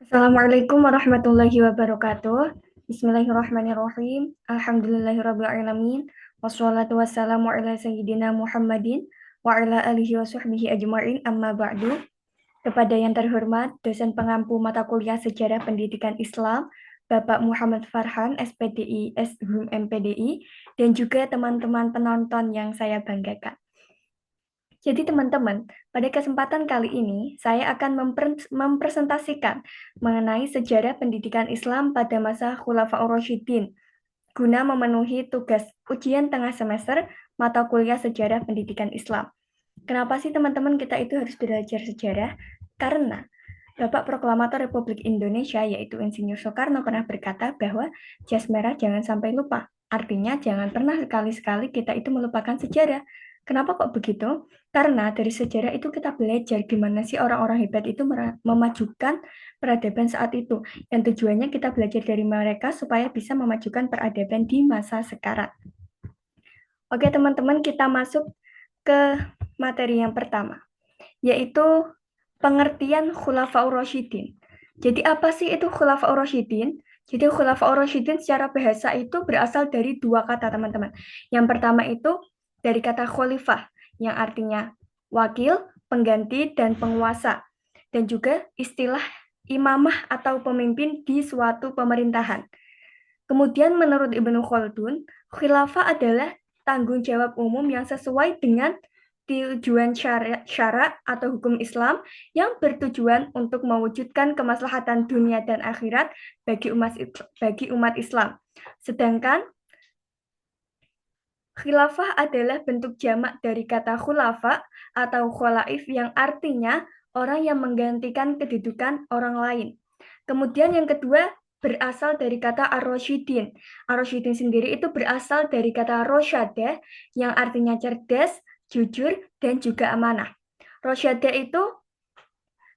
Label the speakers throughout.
Speaker 1: Assalamualaikum warahmatullahi wabarakatuh. Bismillahirrahmanirrahim. Alhamdulillahirrabbilalamin. Wassalatu wassalamu ala sayyidina Muhammadin wa ala alihi wa sahbihi ajma'in amma ba'du. Kepada yang terhormat, dosen pengampu mata kuliah Sejarah Pendidikan Islam, Bapak Muhammad Farhan, SPDI, SHUM MPDI, dan juga teman-teman penonton yang saya banggakan. Jadi teman-teman, pada kesempatan kali ini saya akan mempresentasikan mengenai sejarah pendidikan Islam pada masa Khulafaur Rasyidin guna memenuhi tugas ujian tengah semester mata kuliah sejarah pendidikan Islam. Kenapa sih teman-teman kita itu harus belajar sejarah? Karena Bapak Proklamator Republik Indonesia yaitu Insinyur Soekarno pernah berkata bahwa jas merah jangan sampai lupa. Artinya jangan pernah sekali-sekali kita itu melupakan sejarah. Kenapa kok begitu? Karena dari sejarah itu kita belajar gimana sih orang-orang hebat itu memajukan peradaban saat itu. Yang tujuannya kita belajar dari mereka supaya bisa memajukan peradaban di masa sekarang. Oke teman-teman, kita masuk ke materi yang pertama, yaitu pengertian Khulafaur Rasyidin. Jadi apa sih itu Khulafaur Rasyidin? Jadi Khulafaur Rasyidin secara bahasa itu berasal dari dua kata teman-teman. Yang pertama itu dari kata khalifah yang artinya wakil, pengganti, dan penguasa. Dan juga istilah imamah atau pemimpin di suatu pemerintahan. Kemudian menurut Ibnu Khaldun, khilafah adalah tanggung jawab umum yang sesuai dengan tujuan syara atau hukum Islam yang bertujuan untuk mewujudkan kemaslahatan dunia dan akhirat bagi umat Islam. Sedangkan khilafah adalah bentuk jamak dari kata khulafa atau kholaif yang artinya orang yang menggantikan kedudukan orang lain. Kemudian yang kedua berasal dari kata ar-rasyidin. Ar-rasyidin sendiri itu berasal dari kata rosyadah yang artinya cerdas, jujur, dan juga amanah. Rosyadah itu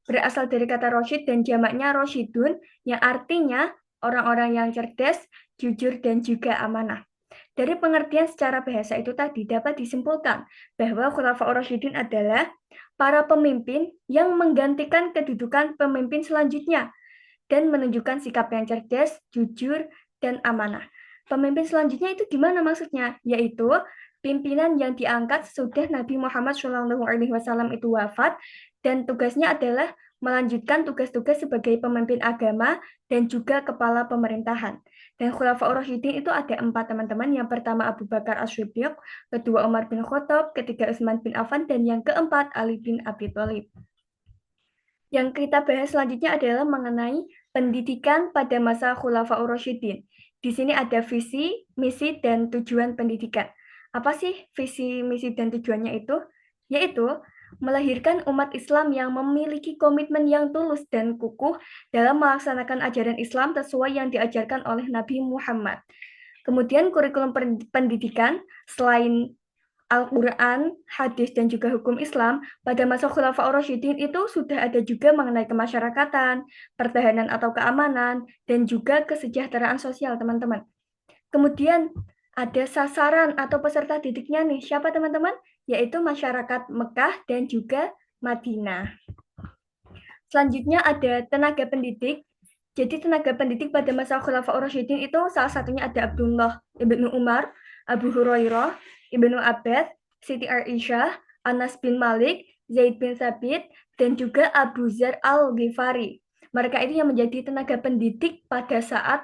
Speaker 1: berasal dari kata rosyid dan jamaknya rosyidun yang artinya orang-orang yang cerdas, jujur, dan juga amanah. Dari pengertian secara bahasa itu tadi dapat disimpulkan bahwa Khulafaur Rasyidin adalah para pemimpin yang menggantikan kedudukan pemimpin selanjutnya dan menunjukkan sikap yang cerdas, jujur, dan amanah. Pemimpin selanjutnya itu gimana maksudnya? Yaitu pimpinan yang diangkat sesudah Nabi Muhammad SAW itu wafat dan tugasnya adalah melanjutkan tugas-tugas sebagai pemimpin agama dan juga kepala pemerintahan. Dan Khulafaur Rasyidin itu ada 4 teman-teman. Yang pertama Abu Bakar As-Siddiq, kedua Umar bin Khattab, ketiga Utsman bin Affan, dan yang keempat Ali bin Abi Thalib. Yang kita bahas selanjutnya adalah mengenai pendidikan pada masa Khulafaur Rasyidin. Di sini ada visi, misi, dan tujuan pendidikan. Apa sih visi, misi, dan tujuannya itu? Yaitu melahirkan umat Islam yang memiliki komitmen yang tulus dan kukuh dalam melaksanakan ajaran Islam sesuai yang diajarkan oleh Nabi Muhammad. Kemudian kurikulum pendidikan selain Al-Quran, hadis, dan juga hukum Islam, pada masa Khulafaur Rasyidin itu sudah ada juga mengenai kemasyarakatan, pertahanan atau keamanan, dan juga kesejahteraan sosial, teman-teman. Kemudian ada sasaran atau peserta didiknya nih. Siapa teman-teman? Yaitu masyarakat Mekah dan juga Madinah. Selanjutnya ada tenaga pendidik. Jadi tenaga pendidik pada masa Khulafaur Rasyidin itu salah satunya ada Abdullah ibnu Umar, Abu Hurairah, Ibnu Abbas, Siti Aisyah, Anas bin Malik, Zaid bin Sabit, dan juga Abu Zar al-Ghifari. Mereka itu yang menjadi tenaga pendidik pada saat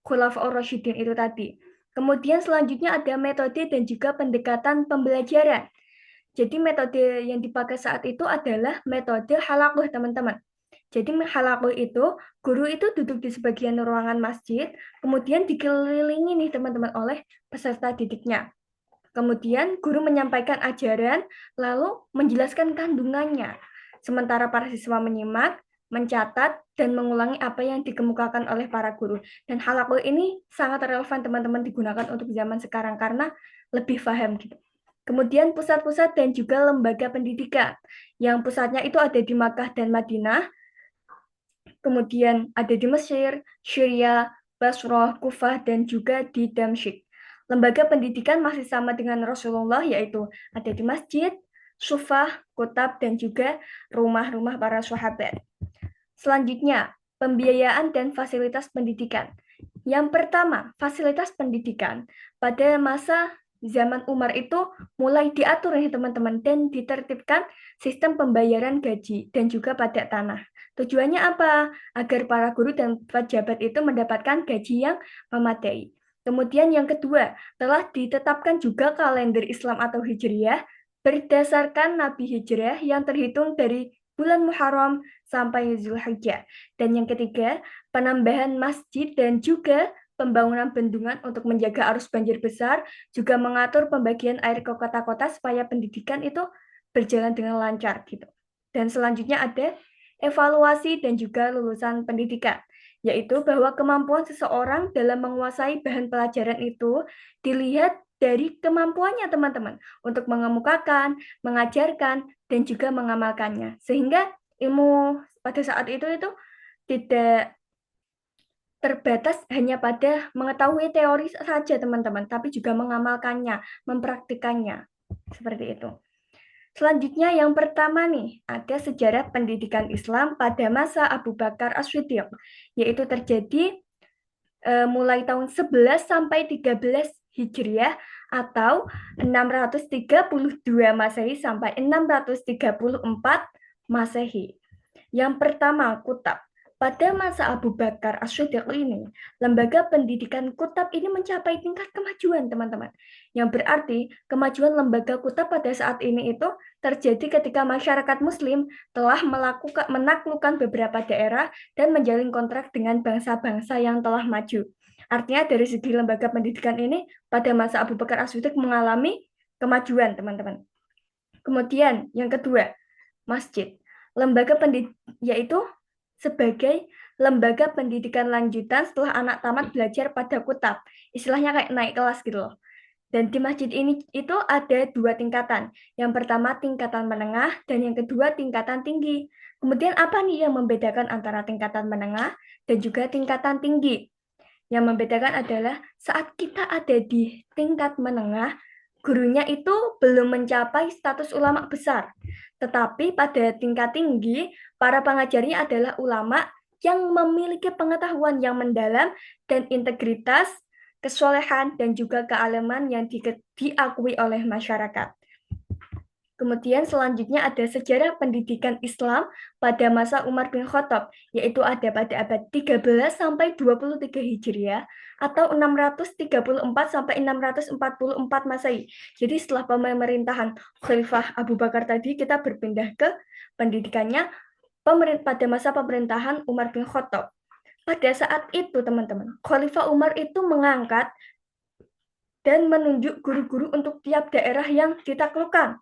Speaker 1: Khulafaur Rasyidin itu tadi. Kemudian selanjutnya ada metode dan juga pendekatan pembelajaran. Jadi metode yang dipakai saat itu adalah metode halakuh, teman-teman. Jadi halakuh itu, guru itu duduk di sebagian ruangan masjid, kemudian dikelilingi nih teman-teman oleh peserta didiknya. Kemudian guru menyampaikan ajaran, lalu menjelaskan kandungannya. Sementara para siswa menyimak, mencatat, dan mengulangi apa yang dikemukakan oleh para guru. Dan halakuh ini sangat relevan teman-teman digunakan untuk zaman sekarang karena lebih paham gitu. Kemudian pusat-pusat dan juga lembaga pendidikan. Yang pusatnya itu ada di Makkah dan Madinah, kemudian ada di Mesir, Syria, Basrah, Kufah, dan juga di Damsyik. Lembaga pendidikan masih sama dengan Rasulullah, yaitu ada di masjid, sufah, kutab, dan juga rumah-rumah para sahabat. Selanjutnya, Pembiayaan dan fasilitas pendidikan. Yang pertama, fasilitas pendidikan. Pada masa zaman Umar itu mulai diatur nih teman-teman dan ditertibkan sistem pembayaran gaji dan juga pajak tanah. Tujuannya apa? Agar para guru dan pejabat itu mendapatkan gaji yang memadai. Kemudian yang kedua, telah ditetapkan juga kalender Islam atau Hijriyah berdasarkan Nabi Hijrah yang terhitung dari bulan Muharram sampai Zulhijjah. Dan yang ketiga, penambahan masjid dan juga pembangunan bendungan untuk menjaga arus banjir besar, juga mengatur pembagian air ke kota-kota supaya pendidikan itu berjalan dengan lancar gitu. Dan selanjutnya ada evaluasi dan juga lulusan pendidikan, yaitu bahwa kemampuan seseorang dalam menguasai bahan pelajaran itu dilihat dari kemampuannya teman-teman untuk mengemukakan, mengajarkan, dan juga mengamalkannya. Sehingga ilmu pada saat itu tidak terbatas hanya pada mengetahui teori saja teman-teman, tapi juga mengamalkannya, mempraktikannya. Seperti itu. Selanjutnya yang pertama nih, ada sejarah pendidikan Islam pada masa Abu Bakar As-Siddiq, yaitu terjadi mulai tahun 11 sampai 13 Hijriah atau 632 Masehi sampai 634 Masehi. Yang pertama, Kutab. Pada masa Abu Bakar As-Siddiq ini, lembaga pendidikan Kutab ini mencapai tingkat kemajuan, teman-teman. Yang berarti kemajuan lembaga Kutab pada saat ini itu terjadi ketika masyarakat Muslim telah menaklukkan beberapa daerah dan menjalin kontrak dengan bangsa-bangsa yang telah maju. Artinya dari segi lembaga pendidikan ini pada masa Abu Bakar As-Siddiq mengalami kemajuan, teman-teman. Kemudian yang kedua, masjid. Lembaga pendidikan yaitu sebagai lembaga pendidikan lanjutan setelah anak tamat belajar pada kutab. Istilahnya kayak naik kelas gitu loh. Dan di masjid ini itu ada dua tingkatan. Yang pertama tingkatan menengah dan yang kedua tingkatan tinggi. Kemudian apa nih yang membedakan antara tingkatan menengah dan juga tingkatan tinggi? Yang membedakan adalah saat kita ada di tingkat menengah, gurunya itu belum mencapai status ulama besar. Tetapi pada tingkat tinggi, para pengajarnya adalah ulama yang memiliki pengetahuan yang mendalam dan integritas, kesolehan, dan juga kealaman yang diakui oleh masyarakat. Kemudian selanjutnya ada sejarah pendidikan Islam pada masa Umar bin Khattab, yaitu ada pada abad 13 sampai 23 Hijriah atau 634 sampai 644 Masehi. Jadi setelah pemerintahan Khalifah Abu Bakar tadi kita berpindah ke pendidikannya pada masa pemerintahan Umar bin Khattab. Pada saat itu teman-teman, Khalifah Umar itu mengangkat dan menunjuk guru-guru untuk tiap daerah yang ditaklukkan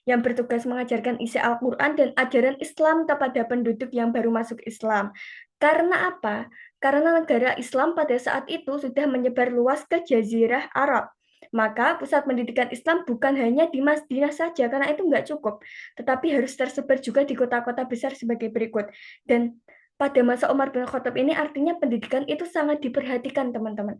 Speaker 1: yang bertugas mengajarkan isi Al-Quran dan ajaran Islam kepada penduduk yang baru masuk Islam. Karena apa? Karena negara Islam pada saat itu sudah menyebar luas ke Jazirah Arab. Maka pusat pendidikan Islam bukan hanya di Madinah saja, karena itu nggak cukup. Tetapi harus tersebar juga di kota-kota besar sebagai berikut. Dan pada masa Umar bin Khattab ini artinya pendidikan itu sangat diperhatikan teman-teman.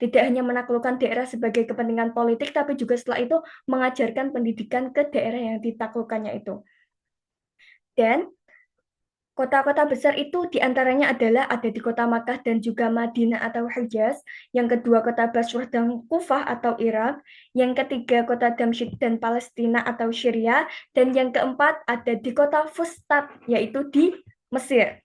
Speaker 1: Tidak hanya menaklukkan daerah sebagai kepentingan politik, tapi juga setelah itu mengajarkan pendidikan ke daerah yang ditaklukkannya itu. Dan kota-kota besar itu diantaranya adalah ada di kota Makkah dan juga Madinah atau Hijaz, yang kedua kota Basrah dan Kufah atau Irak, yang ketiga kota Damsyik dan Palestina atau Syria, dan yang keempat ada di kota Fustat, yaitu di Mesir.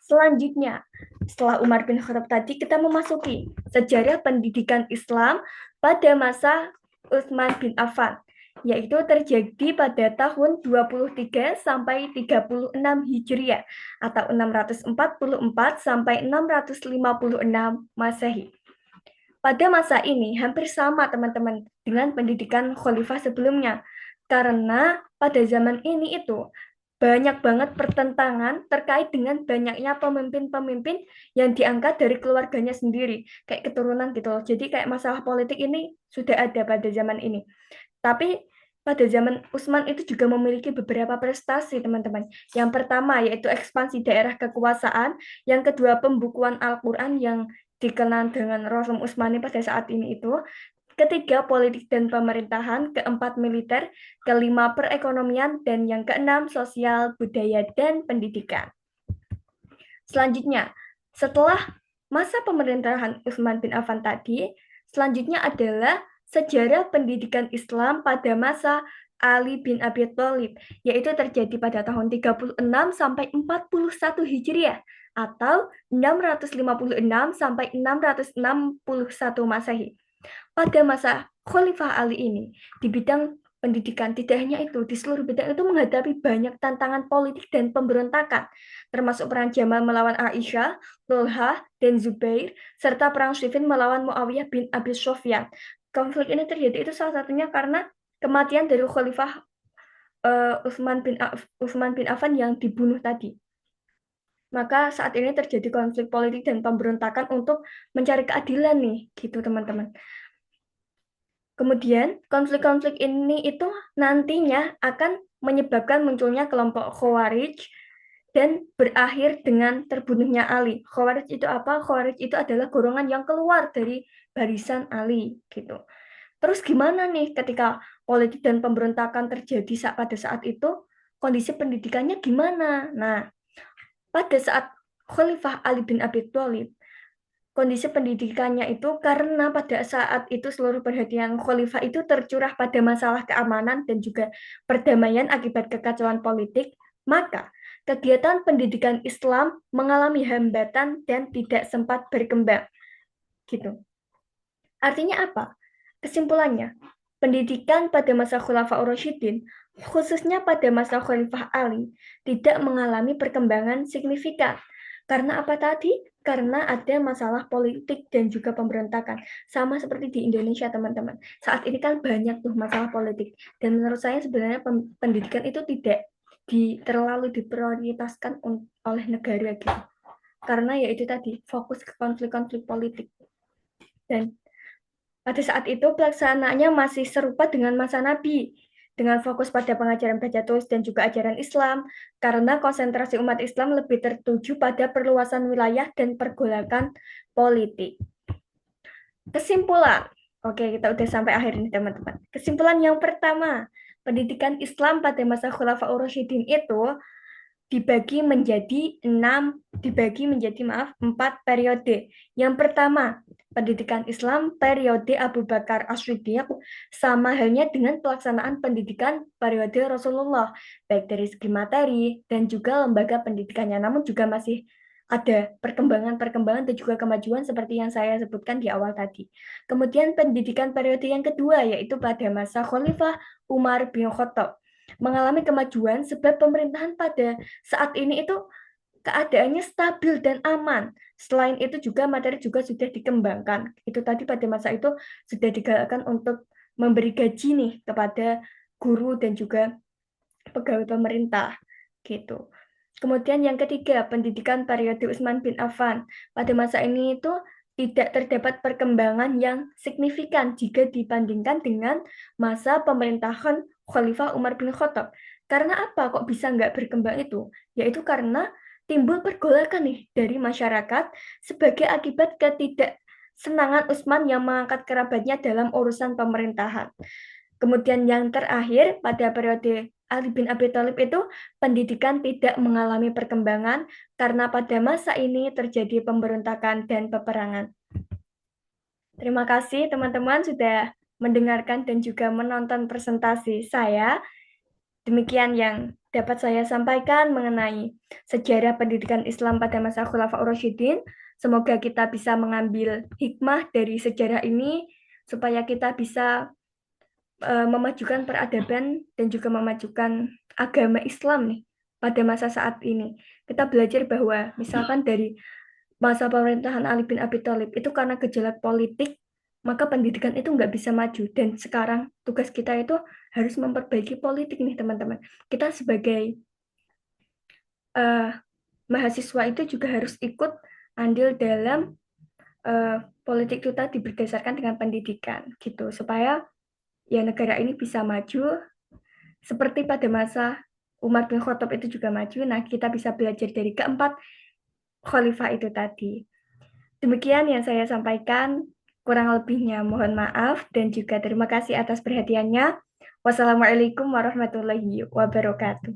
Speaker 1: Selanjutnya, setelah Umar bin Khattab tadi, kita memasuki sejarah pendidikan Islam pada masa Utsman bin Affan, yaitu terjadi pada tahun 23 sampai 36 Hijriah atau 644 sampai 656 Masehi. Pada masa ini hampir sama teman-teman dengan pendidikan khalifah sebelumnya. Karena pada zaman ini itu banyak banget pertentangan terkait dengan banyaknya pemimpin-pemimpin yang diangkat dari keluarganya sendiri, kayak keturunan gitu loh. Jadi kayak masalah politik ini sudah ada pada zaman ini. Tapi pada zaman Utsman itu juga memiliki beberapa prestasi, teman-teman. Yang pertama yaitu ekspansi daerah kekuasaan, yang kedua pembukuan Al-Qur'an yang dikenal dengan Rasul Utsmani pada saat ini itu, ketiga politik dan pemerintahan, keempat militer, kelima perekonomian, dan yang keenam sosial, budaya, dan pendidikan. Selanjutnya, setelah masa pemerintahan Utsman bin Affan tadi, selanjutnya adalah sejarah pendidikan Islam pada masa Ali bin Abi Thalib, yaitu terjadi pada tahun 36 sampai 41 Hijriah atau 656 sampai 661 Masehi. Pada masa Khalifah Ali ini, di bidang pendidikan tidak hanya itu, di seluruh bidang itu menghadapi banyak tantangan politik dan pemberontakan, termasuk perang Jamal melawan Aisyah, Tulhah, dan Zubair, serta perang Siffin melawan Muawiyah bin Abi Sufyan. Konflik ini terjadi itu salah satunya karena kematian dari Khalifah Utsman bin Affan yang dibunuh tadi. Maka saat ini terjadi konflik politik dan pemberontakan untuk mencari keadilan nih, gitu teman-teman. Kemudian, konflik-konflik ini itu nantinya akan menyebabkan munculnya kelompok Khawarij dan berakhir dengan terbunuhnya Ali. Khawarij itu apa? Khawarij itu adalah golongan yang keluar dari barisan Ali, gitu. Terus gimana nih ketika politik dan pemberontakan terjadi pada saat itu, kondisi pendidikannya gimana? Nah, pada saat Khalifah Ali bin Abi Thalib, kondisi pendidikannya itu karena pada saat itu seluruh perhatian khalifah itu tercurah pada masalah keamanan dan juga perdamaian akibat kekacauan politik, maka kegiatan pendidikan Islam mengalami hambatan dan tidak sempat berkembang. Gitu. Artinya apa? Kesimpulannya, pendidikan pada masa Khulafaur Rasyidin, khususnya pada masa Khalifah Ali, tidak mengalami perkembangan signifikan. Karena apa tadi? Karena ada masalah politik dan juga pemberontakan. Sama seperti di Indonesia, teman-teman. Saat ini kan banyak tuh masalah politik. Dan menurut saya sebenarnya pendidikan itu tidak terlalu diprioritaskan oleh negara gitu. Karena ya itu tadi, fokus ke konflik-konflik politik. Dan pada saat itu pelaksanaannya masih serupa dengan masa Nabi, dengan fokus pada pengajaran baca tulis dan juga ajaran Islam, karena konsentrasi umat Islam lebih tertuju pada perluasan wilayah dan pergolakan politik. Kesimpulan, oke kita udah sampai akhir ini teman-teman. Kesimpulan yang pertama, pendidikan Islam pada masa Khulafaur Rasyidin itu dibagi menjadi 4 periode. Yang pertama, pendidikan Islam periode Abu Bakar As-Siddiq sama halnya dengan pelaksanaan pendidikan periode Rasulullah, baik dari segi materi dan juga lembaga pendidikannya, namun juga masih ada perkembangan-perkembangan dan juga kemajuan seperti yang saya sebutkan di awal tadi. Kemudian pendidikan periode yang kedua yaitu pada masa Khalifah Umar bin Khattab mengalami kemajuan sebab pemerintahan pada saat ini itu keadaannya stabil dan aman. Selain itu juga materi juga sudah dikembangkan. Itu tadi pada masa itu sudah digalakkan untuk memberi gaji nih kepada guru dan juga pegawai pemerintah gitu. Kemudian yang ketiga, pendidikan periode Utsman bin Affan. Pada masa ini itu tidak terdapat perkembangan yang signifikan jika dibandingkan dengan masa pemerintahan Khalifah Umar bin Khattab. Karena apa kok bisa nggak berkembang itu? Yaitu karena timbul pergolakan nih dari masyarakat sebagai akibat ketidaksenangan Utsman yang mengangkat kerabatnya dalam urusan pemerintahan. Kemudian yang terakhir pada periode Ali bin Abi Thalib itu pendidikan tidak mengalami perkembangan karena pada masa ini terjadi pemberontakan dan peperangan. Terima kasih teman-teman sudah mendengarkan dan juga menonton presentasi saya. Demikian yang dapat saya sampaikan mengenai sejarah pendidikan Islam pada masa Khulafaur Rasyidin. Semoga kita bisa mengambil hikmah dari sejarah ini supaya kita bisa memajukan peradaban dan juga memajukan agama Islam nih pada masa saat ini. Kita belajar bahwa misalkan dari masa pemerintahan Ali bin Abi Thalib itu karena gejolak politik, maka pendidikan itu nggak bisa maju. Dan sekarang tugas kita itu harus memperbaiki politik nih teman-teman. Kita sebagai mahasiswa itu juga harus ikut andil dalam politik kita berdasarkan dengan pendidikan gitu supaya ya negara ini bisa maju seperti pada masa Umar bin Khattab itu juga maju. Nah, kita bisa belajar dari keempat khalifah itu tadi. Demikian yang saya sampaikan. Kurang lebihnya mohon maaf dan juga terima kasih atas perhatiannya. Wassalamualaikum warahmatullahi wabarakatuh.